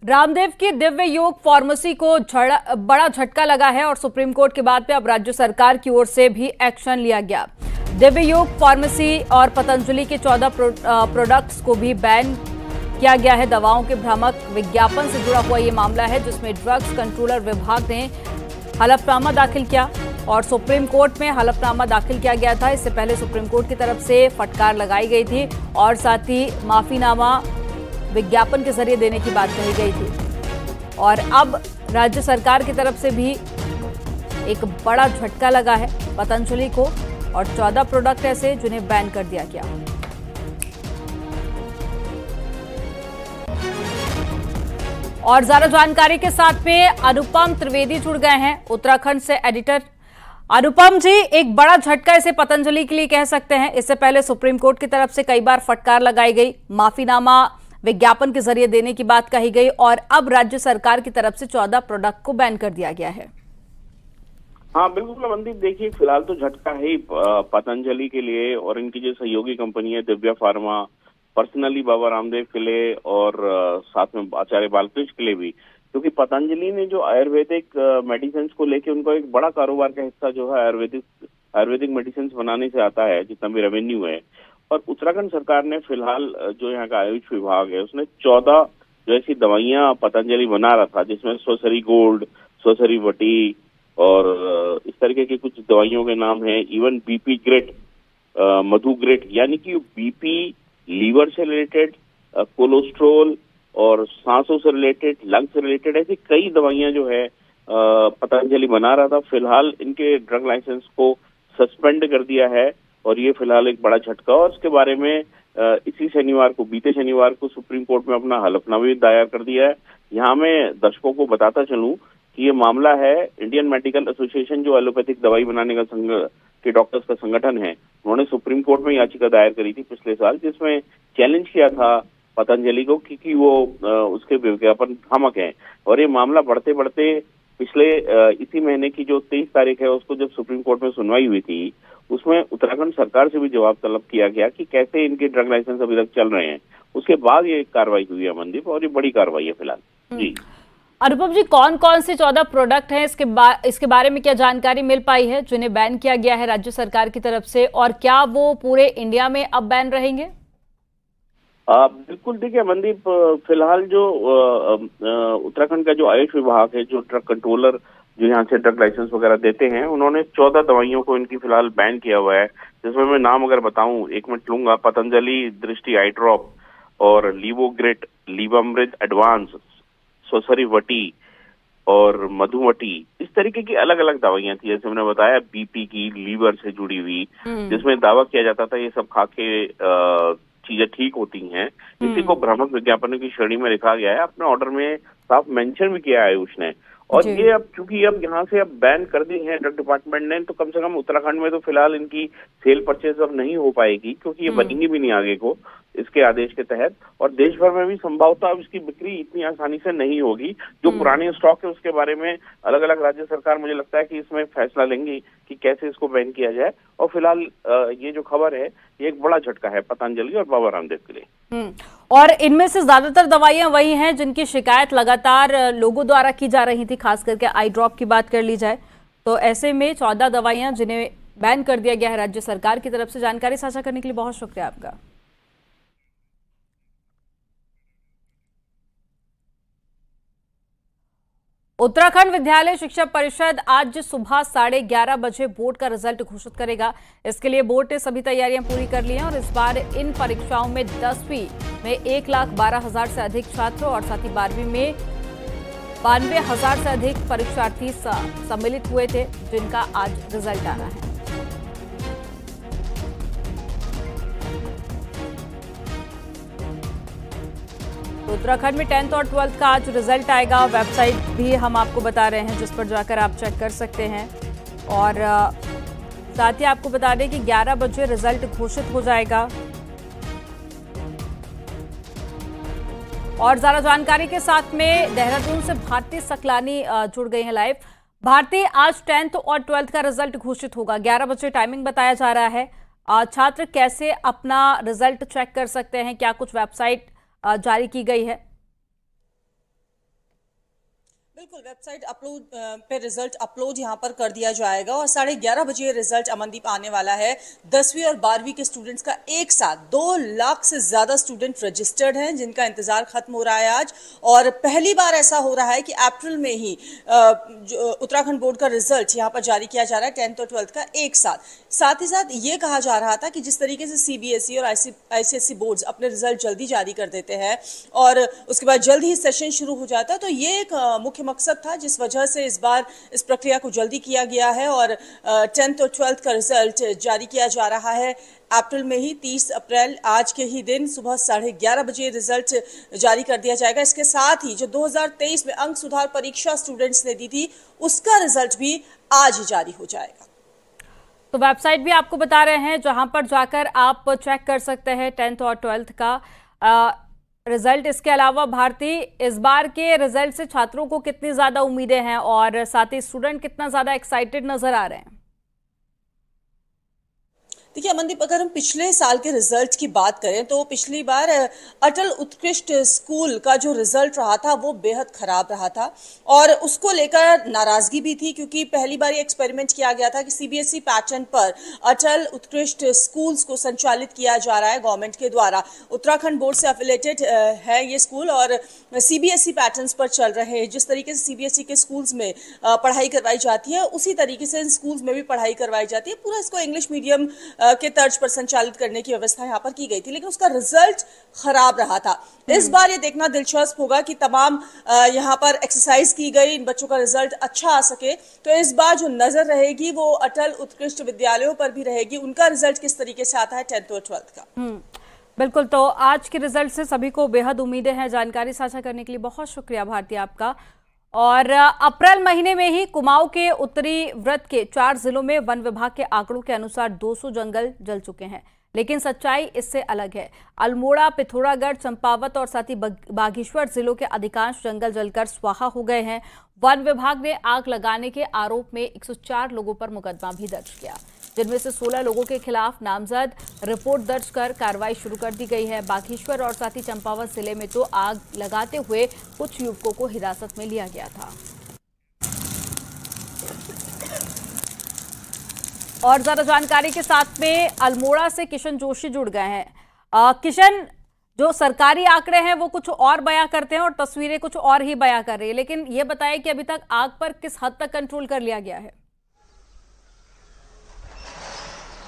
रामदेव की दिव्य योग फार्मेसी को बड़ा झटका लगा है और सुप्रीम कोर्ट के बाद पे अब राज्य सरकार की ओर से भी एक्शन लिया गया। दिव्य योग फार्मेसी और पतंजलि के 14 प्रोडक्ट्स को भी बैन किया गया है। दवाओं के भ्रामक विज्ञापन से जुड़ा हुआ ये मामला है जिसमें ड्रग्स कंट्रोलर विभाग ने हलफनामा दाखिल किया और सुप्रीम कोर्ट में हलफनामा दाखिल किया गया था। इससे पहले सुप्रीम कोर्ट की तरफ से फटकार लगाई गई थी और साथ ही माफीनामा विज्ञापन के जरिए देने की बात कही गई थी और अब राज्य सरकार की तरफ से भी एक बड़ा झटका लगा है पतंजलि को और 14 प्रोडक्ट ऐसे जिन्हें बैन कर दिया गया। और ज्यादा जानकारी के साथ में अनुपम त्रिवेदी जुड़ गए हैं उत्तराखंड से एडिटर। अनुपम जी, एक बड़ा झटका इसे पतंजलि के लिए कह सकते हैं। इससे पहले सुप्रीम कोर्ट की तरफ से कई बार फटकार लगाई गई, माफीनामा विज्ञापन के जरिए देने की बात कही गई और अब राज्य सरकार की तरफ से 14 प्रोडक्ट को बैन कर दिया गया है। हाँ बिल्कुल मनदीप, देखिए फिलहाल तो झटका है ही पतंजलि के लिए और इनकी जो सहयोगी कंपनी है दिव्या फार्मा, पर्सनली बाबा रामदेव के लिए और साथ में आचार्य बालकृष्ण के लिए भी, क्योंकि पतंजलि ने जो आयुर्वेदिक मेडिसिन को लेके उनका एक बड़ा कारोबार का हिस्सा जो है आयुर्वेदिक मेडिसिन बनाने से आता है, जितना भी रेवेन्यू है। और उत्तराखंड सरकार ने फिलहाल जो यहाँ का आयुष विभाग है उसने 14 जो ऐसी दवाइयां पतंजलि बना रहा था जिसमें स्वसरी गोल्ड, स्वसरी वटी और इस तरीके की कुछ दवाइयों के नाम हैं। इवन बीपी ग्रेट, मधु ग्रेट, यानी कि बीपी, लीवर से रिलेटेड, कोलेस्ट्रोल और सांसों से रिलेटेड, लंग से रिलेटेड, ऐसी कई दवाइयां जो है पतंजलि बना रहा था। फिलहाल इनके ड्रग लाइसेंस को सस्पेंड कर दिया है और ये फिलहाल एक बड़ा झटका। और इसके बारे में बीते शनिवार को सुप्रीम कोर्ट में अपना हलफनामा भी दायर कर दिया है। यहाँ मैं दर्शकों को बताता चलूं कि ये मामला है इंडियन मेडिकल एसोसिएशन, जो एलोपैथिक दवाई बनाने का के डॉक्टर्स का संगठन है, उन्होंने सुप्रीम कोर्ट में याचिका दायर करी थी पिछले साल, जिसमें चैलेंज किया था पतंजलि को क्योंकि वो उसके विज्ञापन भ्रामक हैं। और ये मामला बढ़ते बढ़ते पिछले इसी महीने की जो 23 तारीख है उसको जब सुप्रीम कोर्ट में सुनवाई हुई थी, उसमें उत्तराखंड सरकार से भी जवाब तलब किया गया कि कैसे इनके ड्रग लाइसेंस अभी तक चल रहे हैं। उसके बाद ये कार्रवाई हुई है मनदीप, और ये बड़ी कार्रवाई है फिलहाल। जी अनुपम जी, कौन कौन से 14 प्रोडक्ट हैं, इसके बारे में क्या जानकारी मिल पाई है जिन्हें बैन किया गया है राज्य सरकार की तरफ से, और क्या वो पूरे इंडिया में अब बैन रहेंगे? बिल्कुल, देखिए मनदीप, फिलहाल जो उत्तराखंड का जो आयुष विभाग है, जो ड्रग कंट्रोलर जो यहाँ से ड्रग लाइसेंस वगैरह देते हैं, उन्होंने 14 दवाइयों को इनकी फिलहाल बैन किया हुआ है। जिसमें मैं नाम अगर बताऊं, एक मिनट लूंगा, पतंजलि दृष्टि आई ड्रॉप और लीवोग्रेट, लीवामृत एडवांस, स्वसरी वटी और मधुवटी, इस तरीके की अलग अलग दवाइयां थी। जैसे मैंने बताया बीपी की, लीवर से जुड़ी हुई, जिसमें दावा किया जाता था ये सब खा के चीजें ठीक होती हैं। इसी को भ्रामक विज्ञापनों की श्रेणी में लिखा गया है। अपने ऑर्डर में साफ मेंशन भी किया है आयुष ने। और ये अब चूंकि अब यहाँ से अब बैन कर दी है ड्रग डिपार्टमेंट ने, तो कम से कम उत्तराखंड में तो फिलहाल इनकी सेल परचेज अब नहीं हो पाएगी, क्योंकि ये बनेंगी भी नहीं आगे को इसके आदेश के तहत। और देश भर में भी संभवतः अब इसकी बिक्री इतनी आसानी से नहीं होगी। जो पुराने स्टॉक है उसके बारे में अलग अलग राज्य सरकार, मुझे लगता है कि इसमें फैसला लेंगी कि कैसे इसको बैन किया जाए। और फिलहाल ये जो खबर है ये एक बड़ा झटका है पतंजलि और बाबा रामदेव के लिए। और इनमें से ज्यादातर दवाइयां वही हैं जिनकी शिकायत लगातार लोगों द्वारा की जा रही थी, खास करके आई ड्रॉप की बात कर ली जाए तो ऐसे में 14 दवाइयां जिन्हें बैन कर दिया गया है राज्य सरकार की तरफ से। जानकारी साझा करने के लिए बहुत शुक्रिया आपका। उत्तराखंड विद्यालय शिक्षा परिषद आज सुबह 11:30 बजे बोर्ड का रिजल्ट घोषित करेगा। इसके लिए बोर्ड ने सभी तैयारियां पूरी कर ली हैं और इस बार इन परीक्षाओं में 10वीं में 1,12,000 से अधिक छात्र और साथ ही 12वीं में 92,000 से अधिक परीक्षार्थी सम्मिलित हुए थे, जिनका आज रिजल्ट आना है। तो उत्तराखंड में 10th और 12th का आज रिजल्ट आएगा। वेबसाइट भी हम आपको बता रहे हैं जिस पर जाकर आप चेक कर सकते हैं। और साथ ही आपको बता दें कि 11 बजे रिजल्ट घोषित हो जाएगा। और ज्यादा जानकारी के साथ में देहरादून से भारती सकलानी जुड़ गई हैं लाइव। भारती, आज 10th और 12th का रिजल्ट घोषित होगा, 11 बजे टाइमिंग बताया जा रहा है। छात्र कैसे अपना रिजल्ट चेक कर सकते हैं, क्या कुछ वेबसाइट जारी की गई है? बिल्कुल, वेबसाइट अपलोड पे रिजल्ट अपलोड यहाँ पर कर दिया जाएगा और 11:30 बजे रिजल्ट अमनदीप आने वाला है। 10वीं और 12वीं के स्टूडेंट्स का एक साथ 2 लाख से ज्यादा स्टूडेंट रजिस्टर्ड हैं जिनका इंतजार खत्म हो रहा है आज। और पहली बार ऐसा हो रहा है कि अप्रैल में ही उत्तराखंड बोर्ड का रिजल्ट यहाँ पर जारी किया जा रहा है 10th और 12th का एक साथ ही साथ ये कहा जा रहा था कि जिस तरीके से CBSE और ICSE बोर्ड्स अपने रिजल्ट जल्दी जारी कर देते हैं और उसके बाद जल्द ही सेशन शुरू हो जाता है, तो ये एक मुख्य मकसद था जिस वजह से इस बार इस प्रक्रिया को जल्दी किया गया है और 10th और 12th का रिजल्ट जारी किया जा रहा है अप्रैल में ही। 30 अप्रैल आज के ही दिन सुबह 11:30 बजे रिजल्ट जारी कर दिया जाएगा। इसके साथ ही जो 2023 में अंक सुधार परीक्षा स्टूडेंट्स ने दी थी उसका रिजल्ट भी आज ही जारी हो जाएगा। तो वेबसाइट भी आपको बता रहे हैं जहां पर जाकर आप चेक कर सकते हैं 10th और 12th का रिजल्ट। इसके अलावा भारती, इस बार के रिजल्ट से छात्रों को कितनी ज्यादा उम्मीदें हैं और साथ ही स्टूडेंट कितना ज्यादा एक्साइटेड नजर आ रहे हैं? देखिए अमनदीप, अगर हम पिछले साल के रिजल्ट की बात करें तो पिछली बार अटल उत्कृष्ट स्कूल का जो रिजल्ट रहा था वो बेहद खराब रहा था और उसको लेकर नाराजगी भी थी क्योंकि पहली बार ये एक्सपेरिमेंट किया गया था कि CBSE पैटर्न पर अटल उत्कृष्ट स्कूल्स को संचालित किया जा रहा है गवर्नमेंट के द्वारा। उत्तराखंड बोर्ड से एफिलेटेड है ये स्कूल और CBSE पैटर्न पर चल रहे हैं। जिस तरीके से CBSE के स्कूल्स में पढ़ाई करवाई जाती है उसी तरीके से इन स्कूल्स में भी पढ़ाई करवाई जाती है। पूरा इसको इंग्लिश मीडियम के तर्ज पर संचालित करने की व्यवस्था यहाँ पर की गई थी, लेकिन उसका रिजल्ट खराब रहा था। इस बार ये देखना दिलचस्प होगा कि तमाम यहाँ पर एक्सरसाइज की गई, इन बच्चों का रिजल्ट अच्छा आ सके। तो इस बार जो नजर रहेगी वो अटल उत्कृष्ट विद्यालयों पर भी रहेगी, उनका रिजल्ट किस तरीके से आता है 10th और 12th का। बिल्कुल, तो आज के रिजल्ट से सभी को बेहद उम्मीदें हैं। जानकारी साझा करने के लिए बहुत शुक्रिया भारती आपका। और अप्रैल महीने में ही कुमाऊं के उत्तरी वृत्त के 4 जिलों में वन विभाग के आंकड़ों के अनुसार 200 जंगल जल चुके हैं, लेकिन सच्चाई इससे अलग है। अल्मोड़ा, पिथौरागढ़, चंपावत और साथ ही बागेश्वर जिलों के अधिकांश जंगल जलकर स्वाहा हो गए हैं। वन विभाग ने आग लगाने के आरोप में 104 लोगों पर मुकदमा भी दर्ज किया, जिनमें से 16 लोगों के खिलाफ नामजद रिपोर्ट दर्ज कर कार्रवाई शुरू कर दी गई है। बागेश्वर और साथ ही चंपावत जिले में तो आग लगाते हुए कुछ युवकों को हिरासत में लिया गया था। और ज्यादा जानकारी के साथ में अल्मोड़ा से किशन जोशी जुड़ गए हैं। किशन, जो सरकारी आंकड़े हैं वो कुछ और बयां करते हैं और तस्वीरें कुछ और ही बयां कर रही है, लेकिन ये बताएं कि अभी तक आग पर किस हद तक कंट्रोल कर लिया गया है?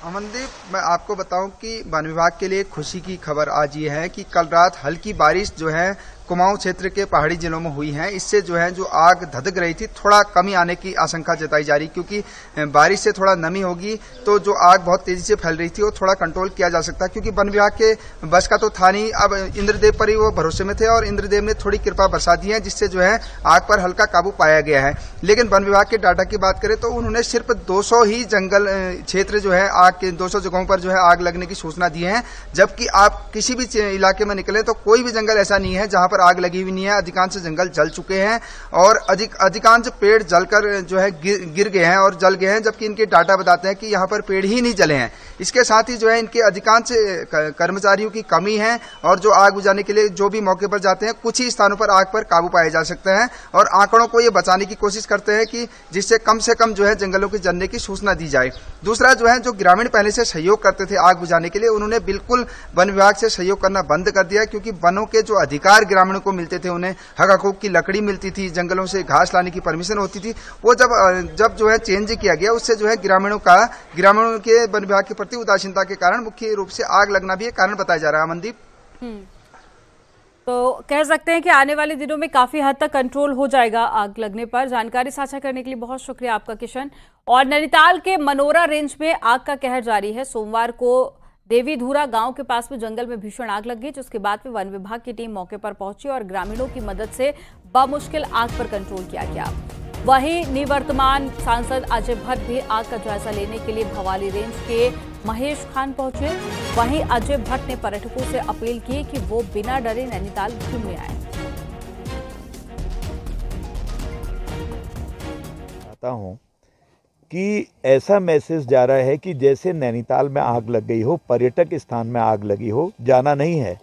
अमनदीप, मैं आपको बताऊं कि वन विभाग के लिए खुशी की खबर आज ये है कि कल रात हल्की बारिश जो है कुमाऊं क्षेत्र के पहाड़ी जिलों में हुई है। इससे जो है जो आग धधक रही थी थोड़ा कमी आने की आशंका जताई जा रही, क्योंकि बारिश से थोड़ा नमी होगी तो जो आग बहुत तेजी से फैल रही थी वो थोड़ा कंट्रोल किया जा सकता है। क्योंकि वन विभाग के बस का तो था नहीं, अब इंद्रदेव पर ही वो भरोसे में थे और इंद्रदेव ने थोड़ी कृपा बरसा दी है जिससे जो है आग पर हल्का काबू पाया गया है। लेकिन वन विभाग के डाटा की बात करें तो उन्होंने सिर्फ 200 ही जंगल क्षेत्र जो है आग के 200 जगहों पर जो है आग लगने की सूचना दी है, जबकि आप किसी भी इलाके में निकले तो कोई भी जंगल ऐसा नहीं है जहां पर आग लगी हुई नहीं है। अधिकांश जंगल जल चुके हैं और अधिकांश पेड़ जलकर जो है गिर गए हैं और जल गए हैं, जबकि इनके डाटा बताते हैं कि यहाँ पर पेड़ ही नहीं जले हैं। इसके साथ ही जो है इनके अधिकांश कर्मचारियों की कमी है और जो आग बुझाने के लिए जो भी मौके पर जाते हैं कुछ ही स्थानों पर आग पर काबू पाया जा सकता है और आंकड़ों को ये बचाने की कोशिश करते हैं कि जिससे कम से कम जो है जंगलों के जलने की सूचना दी जाए। दूसरा जो है जो ग्रामीण पहले से सहयोग करते थे आग बुझाने के लिए, उन्होंने बिल्कुल वन विभाग से सहयोग करना बंद कर दिया, क्योंकि वनों के जो अधिकार ग्रामीणों को मिलते थे, उन्हें हक हकूक की लकड़ी मिलती थी, जंगलों से घास लाने की परमिशन होती थी, वो जब जो है चेंज किया गया उससे जो है ग्रामीणों के वन विभाग के प्रति उदासीनता के कारण मुख्य रूप से आग लगना भी एक कारण बताया जा रहा है। अमनदीप, तो कह सकते हैं कि आने वाले दिनों में काफी हद तक कंट्रोल हो जाएगा आग लगने पर। जानकारी साझा करने के लिए बहुत शुक्रिया आपका किशन। और नैनीताल के मनोरा रेंज में आग का कहर जारी है। सोमवार को देवीधुरा गांव के पास में जंगल में भीषण आग लग गई, जिसके बाद में वन विभाग की टीम मौके पर पहुंची और ग्रामीणों की मदद से बमुश्किल आग पर कंट्रोल किया गया। वहीं निवर्तमान सांसद अजय भट्ट भी आग का जायजा लेने के लिए भवाली रेंज के महेश खान पहुंचे। वहीं अजय भट्ट ने पर्यटकों से अपील की कि वो बिना डरे नैनीताल घूमने आए। चाहता हूं कि ऐसा मैसेज जा रहा है कि जैसे नैनीताल में आग लग गई हो, पर्यटक स्थान में आग लगी हो, जाना नहीं है,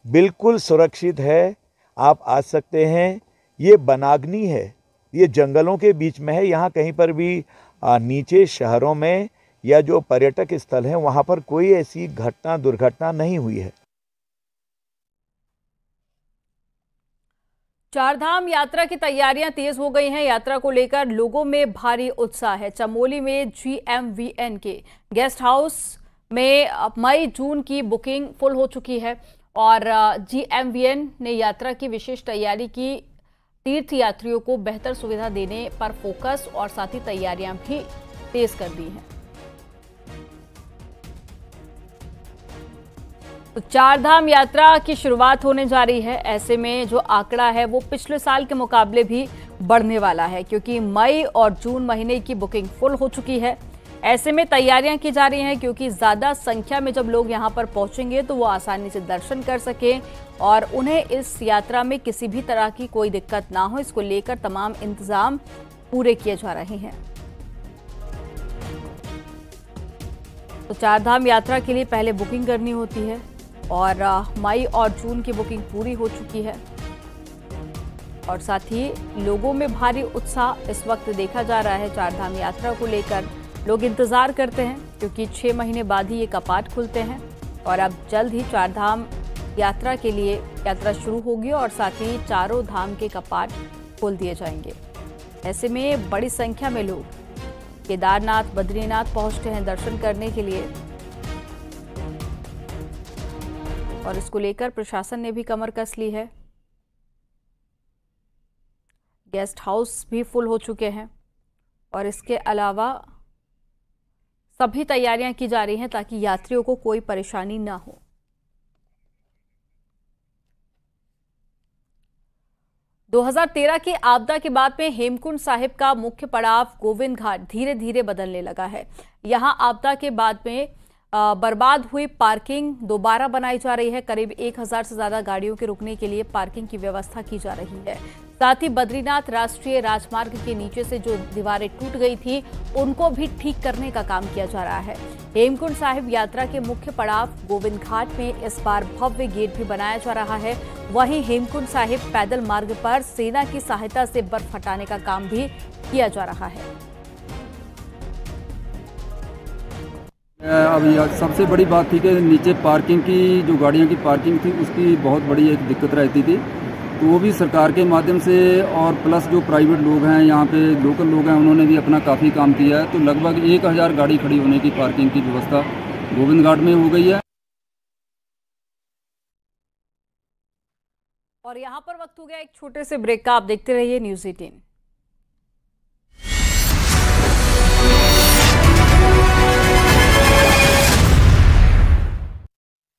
बिल्कुल सुरक्षित है, आप आ सकते हैं। ये वनाग्नि है, ये जंगलों के बीच में है। यहाँ कहीं पर भी नीचे शहरों में या जो पर्यटक स्थल हैं वहाँ पर कोई ऐसी घटना दुर्घटना नहीं हुई है। चारधाम यात्रा की तैयारियां तेज हो गई हैं। यात्रा को लेकर लोगों में भारी उत्साह है। चमोली में GMVN के गेस्ट हाउस में मई जून की बुकिंग फुल हो चुकी है और GMVN ने यात्रा की विशेष तैयारी की। तीर्थ यात्रियों को बेहतर सुविधा देने पर फोकस और साथ ही तैयारियां भी तेज कर दी हैं। तो चारधाम यात्रा की शुरुआत होने जा रही है। ऐसे में जो आंकड़ा है वो पिछले साल के मुकाबले भी बढ़ने वाला है, क्योंकि मई और जून महीने की बुकिंग फुल हो चुकी है। ऐसे में तैयारियां की जा रही हैं, क्योंकि ज्यादा संख्या में जब लोग यहां पर पहुंचेंगे तो वो आसानी से दर्शन कर सकें और उन्हें इस यात्रा में किसी भी तरह की कोई दिक्कत ना हो, इसको लेकर तमाम इंतजाम पूरे किए जा रहे हैं। तो चारधाम यात्रा के लिए पहले बुकिंग करनी होती है और मई और जून की बुकिंग पूरी हो चुकी है और साथ ही लोगों में भारी उत्साह इस वक्त देखा जा रहा है। चारधाम यात्रा को लेकर लोग इंतजार करते हैं, क्योंकि 6 महीने बाद ही ये कपाट खुलते हैं और अब जल्द ही चारधाम यात्रा के लिए यात्रा शुरू होगी और साथ ही चारों धाम के कपाट खोल दिए जाएंगे। ऐसे में बड़ी संख्या में लोग केदारनाथ, बद्रीनाथ पहुंचते हैं दर्शन करने के लिए और इसको लेकर प्रशासन ने भी कमर कस ली है। गेस्ट हाउस भी फुल हो चुके हैं और इसके अलावा सभी तैयारियां की जा रही हैं ताकि यात्रियों को कोई परेशानी ना हो। दो 2013 की आपदा के बाद में हेमकुंड साहिब का मुख्य पड़ाव गोविंद घाट धीरे धीरे बदलने लगा है। यहां आपदा के बाद में बर्बाद हुई पार्किंग दोबारा बनाई जा रही है। करीब 1000 से ज्यादा गाड़ियों के रुकने के लिए पार्किंग की व्यवस्था की जा रही है। साथ ही बद्रीनाथ राष्ट्रीय राजमार्ग के नीचे से जो दीवारें टूट गई थी उनको भी ठीक करने का काम किया जा रहा है। हेमकुंड साहिब यात्रा के मुख्य पड़ाव गोविंद घाट में इस बार भव्य गेट भी बनाया जा रहा है। वहीं हेमकुंड साहिब पैदल मार्ग पर सेना की सहायता से बर्फ हटाने का काम भी किया जा रहा है। अब सबसे बड़ी बात थी कि नीचे पार्किंग की, जो गाड़ियों की पार्किंग थी उसकी बहुत बड़ी एक दिक्कत रहती थी, तो वो भी सरकार के माध्यम से और प्लस जो प्राइवेट लोग हैं यहाँ पे लोकल लोग हैं उन्होंने भी अपना काफ़ी काम किया है। तो लगभग 1000 गाड़ी खड़ी होने की पार्किंग की व्यवस्था गोविंद घाट में हो गई है। और यहाँ पर वक्त हो गया एक छोटे से ब्रेक का। आप देखते रहिए न्यूज़ 18।